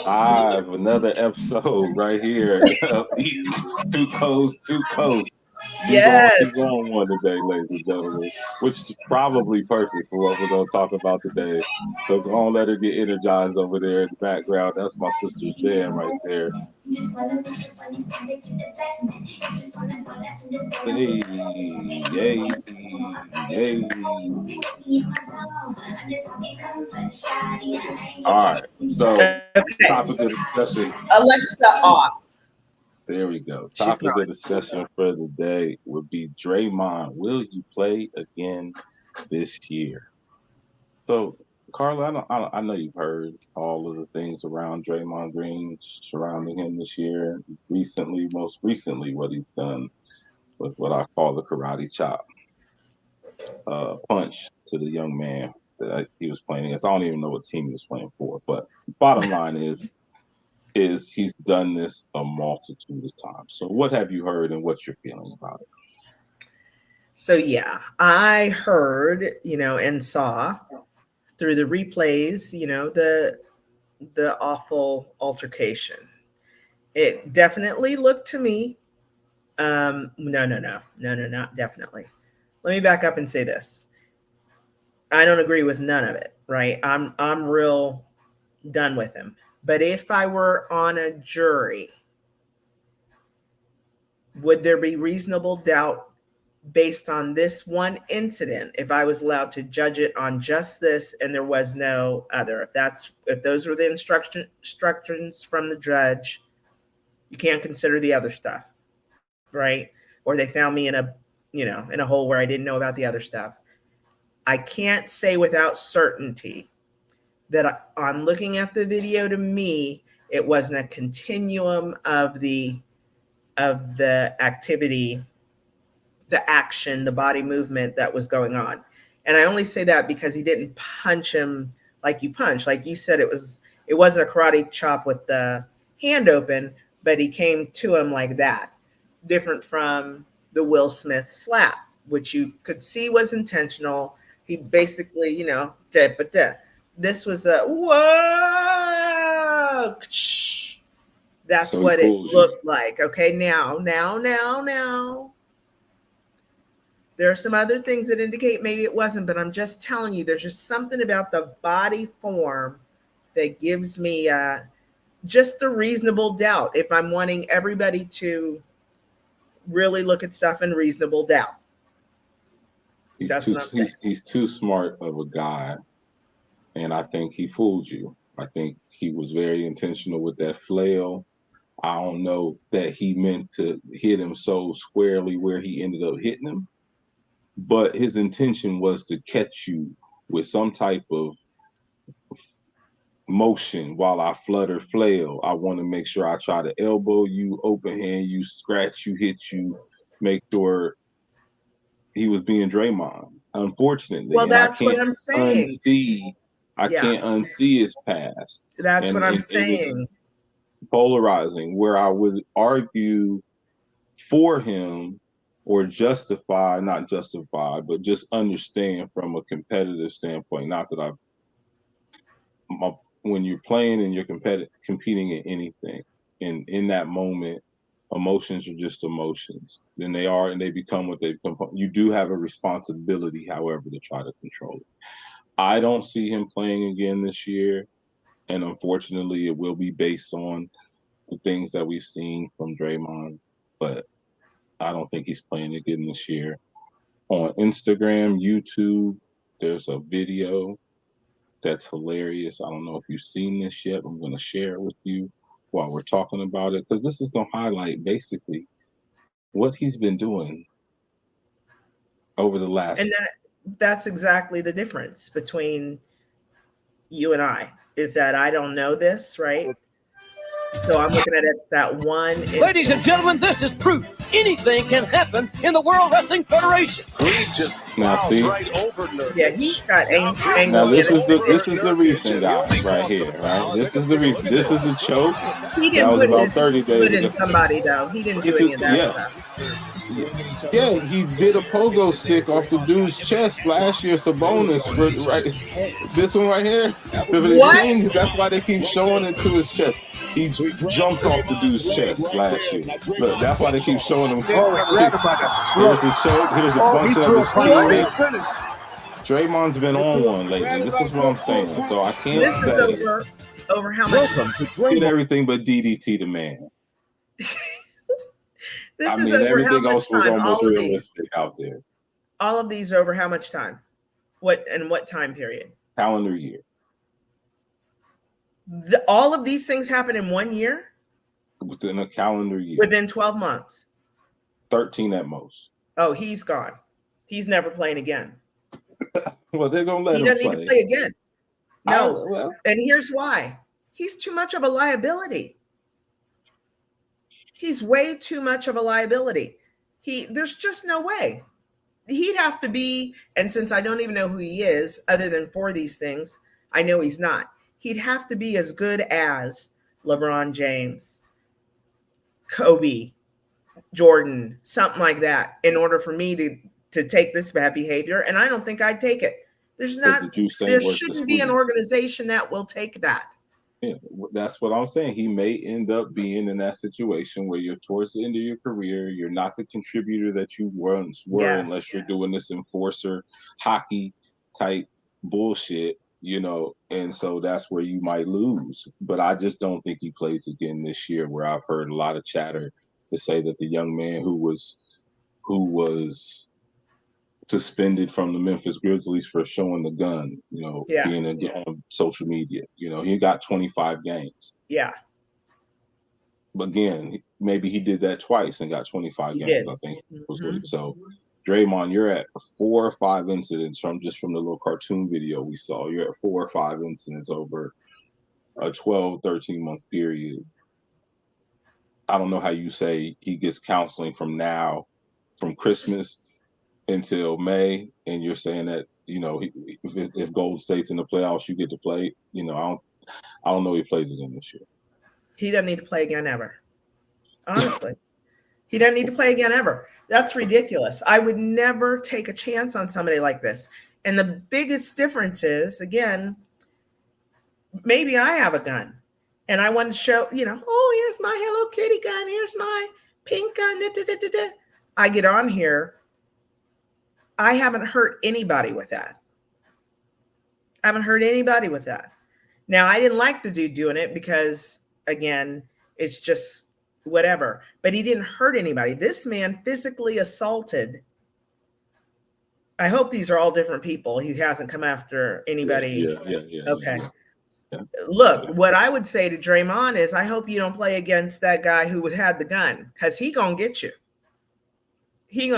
Another episode right here. Two coasts, two coasts. He's Yes. on one today, ladies and gentlemen, which is probably perfect for what we're going to talk about today. So go on, let her get energized over there in the background. That's my sister's jam right there. Hey, yay, yay. All right, so topic of discussion. Alexa off. There we go. Topic of discussion for the day would be Draymond. Will you play again this year? So, Carla, I know you've heard all of the things around Draymond Green surrounding him this year. Most recently, what he's done was what I call the karate chop punch to the young man that he was playing against. I don't even know what team he was playing for, but bottom line is he's done this a multitude of times. So what have you heard and what's your feeling about it? So yeah, I heard, and saw through the replays, the awful altercation. It definitely looked to me. No, not definitely. Let me back up and say this. I don't agree with none of it, right? I'm real done with him. But if I were on a jury, would there be reasonable doubt based on this one incident if I was allowed to judge it on just this and there was no other? If those were the instructions from the judge, you can't consider the other stuff, right? Or they found me in a hole where I didn't know about the other stuff. I can't say without certainty that on looking at the video, to me, it wasn't a continuum of the activity, the action, the body movement that was going on. And I only say that because he didn't punch him like you punch. Like you said, it wasn't a karate chop with the hand open, but he came to him like that. Different from the Will Smith slap, which you could see was intentional. He basically, this was a whoa. That's so what it looked like. Okay, now. There are some other things that indicate maybe it wasn't, but I'm just telling you, there's just something about the body form that gives me just a reasonable doubt if I'm wanting everybody to really look at stuff in reasonable doubt. He's too smart of a guy, and I think he fooled you. I think he was very intentional with that flail. I don't know that he meant to hit him so squarely where he ended up hitting him, but his intention was to catch you with some type of motion while I flail. I want to make sure I try to elbow you, open hand you, scratch you, hit you, make sure he was being Draymond. Unfortunately, well, that's what I'm saying. I can't unsee his past. That's what I'm saying. Polarizing, where I would argue for him or not justify, but just understand from a competitive standpoint. Not that when you're playing and you're competing in anything, and in that moment, emotions are just emotions. Then they are, and they become what they become. You do have a responsibility, however, to try to control it. I don't see him playing again this year, and unfortunately, it will be based on the things that we've seen from Draymond. But I don't think he's playing again this year. On Instagram, YouTube, there's a video that's hilarious. I don't know if you've seen this yet. I'm going to share it with you while we're talking about it, because this is going to highlight basically what he's been doing over the last. And that's exactly the difference between you and I, is that I don't know this, right? So I'm looking at it that one. Ladies and gentlemen, this is proof anything can happen in the World Wrestling Federation. He just plows right over Nurkic. Yeah, he's got angry. Now this is the recent guy right here, right? This is the choke. He didn't put his foot in somebody though. He didn't do any of that stuff. there swinging each other. Yeah, he did a pogo stick off the dude's chest last year. Sabonis, right? This one right here. For the What? Kings, that's why they keep showing it to his chest. He jumped off the dude's chest last year. Look, that's why they keep showing him. Oh, he grabbed him by the Here's throat. the choke. Here's a Oh, bunch he of threw a his punch. feet. He finished. Draymond's been on one lately. This is what I'm saying. So I can't This is say over how much? Welcome to did Draymond. everything but DDT the man. This I is mean, over how everything much else was time? almost All of these. realistic out there. All of these are over how much time? What time period? Calendar year. All of these things happen in 1 year? Within a calendar year. Within 12 months? 13 at most. Oh, he's gone. He's never playing again. Well, they're going to let him He doesn't need to play again. No. Well, And here's why. He's too much of a liability. He's way too much of a liability. There's just no way. He'd have to be, and since I don't even know who he is, other than for these things, I know he's not. He'd have to be as good as LeBron James, Kobe, Jordan, something like that, in order for me to take this bad behavior. And I don't think I'd take it. There shouldn't be an organization that will take that. Yeah, that's what I'm saying. He may end up being in that situation where you're towards the end of your career. You're not the contributor that you once were, unless you're doing this enforcer hockey type bullshit, and so that's where you might lose. But I just don't think he plays again this year, where I've heard a lot of chatter to say that the young man who was suspended from the Memphis Grizzlies for showing the gun, being on social media. He got 25 games. Yeah. But again, maybe he did that twice and got 25 games. I think was what he. So, Draymond, you're at 4 or 5 incidents from the little cartoon video we saw. You're at 4 or 5 incidents over a 12, 13-month period. I don't know how you say he gets counseling from Christmas until May, and you're saying that if Golden State's in the playoffs, you get to play. I don't know if he plays again this year. He doesn't need to play again ever. Honestly, he doesn't need to play again ever. That's ridiculous. I would never take a chance on somebody like this. And the biggest difference is, again, maybe I have a gun, and I want to show, oh, here's my Hello Kitty gun. Here's my pink gun. Da, da, da, da, da. I get on here. I haven't hurt anybody with that. Now, I didn't like the dude doing it because, again, it's just whatever. But he didn't hurt anybody. This man physically assaulted. I hope these are all different people. He hasn't come after anybody. Yeah. Okay. Yeah. Look, what I would say to Draymond is, I hope you don't play against that guy who had the gun, because he gonna get you. You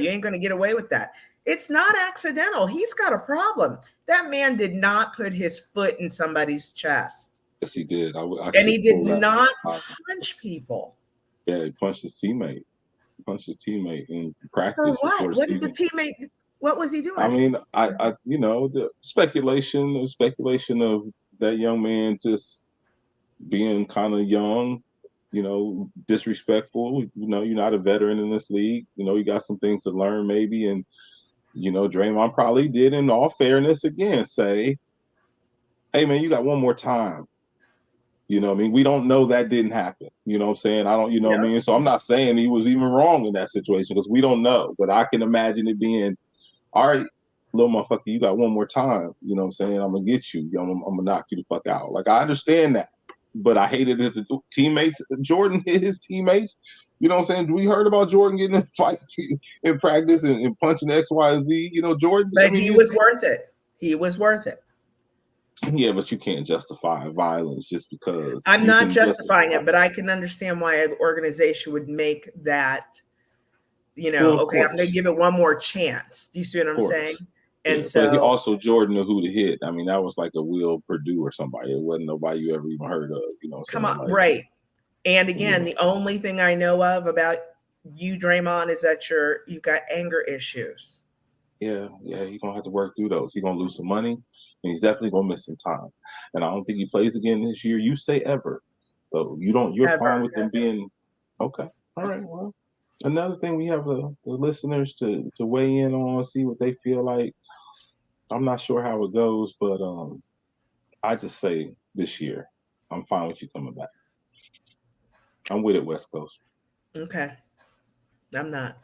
ain't gonna get away with that. It's not accidental. He's got a problem. That man did not put his foot in somebody's chest. Yes, he did. And he did not punch people. Yeah, he punched his teammate. In practice. For what? What did the teammate? What was he doing? I mean, the speculation of that young man just being kind of young, disrespectful. You're not a veteran in this league. You got some things to learn maybe. And, Draymond probably did, in all fairness, again, say, hey, man, you got one more time. We don't know that didn't happen. You know what I'm saying? I don't, what I mean? So I'm not saying he was even wrong in that situation, because we don't know. But I can imagine it being, all right, little motherfucker, you got one more time. You know what I'm saying? I'm going to get you. I'm going to knock you the fuck out. Like, I understand that. But I hated it. The teammates, Jordan hit his teammates. You know what I'm saying? We heard about Jordan getting in a fight in practice and punching X, Y, and Z. Jordan. But he was worth it. He was worth it. Yeah, but you can't justify violence just because. I'm not justifying it, but I can understand why an organization would make that, okay, I'm going to give it one more chance. Do you see what I'm saying? And so but also Jordan knew who to hit. I mean, that was like a Will Purdue or somebody. It wasn't nobody you ever even heard of. Come on, right. And again, the only thing I know of about you, Draymond, is that you got anger issues. Yeah, he's gonna have to work through those. He's gonna lose some money, and he's definitely gonna miss some time. And I don't think he plays again this year. You say ever, so you don't. You're fine with them being okay. All right, well, Another thing we have the listeners to weigh in on, see what they feel like. I'm not sure how it goes, but I just say this year, I'm fine with you coming back. I'm with it, West Coast. Okay. I'm not.